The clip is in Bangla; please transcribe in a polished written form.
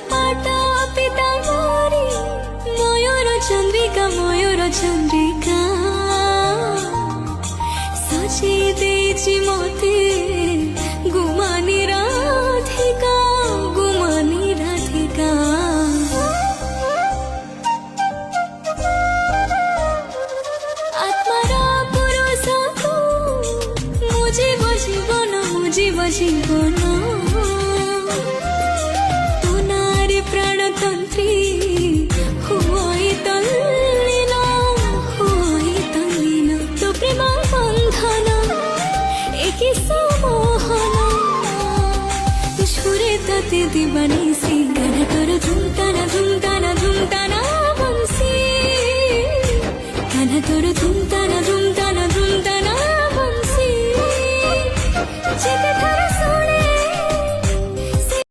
পাটা পিতাম্বরী ময়ূর চন্দ্রিকা সজিয়ে ଦେଇଛି মতে গুমানি রাধিকা আত্মারা পুরুষକୁ মুজিব জীবন তু নারী প্রাণতন্ত্রী হুই তল্লীন তো প্রেম বন্ধন একি সমোহন সুরে ততে দিবানিসি গান তোর ধুমতানা বংশী গান তোর ধুমতানা বংশী যেতে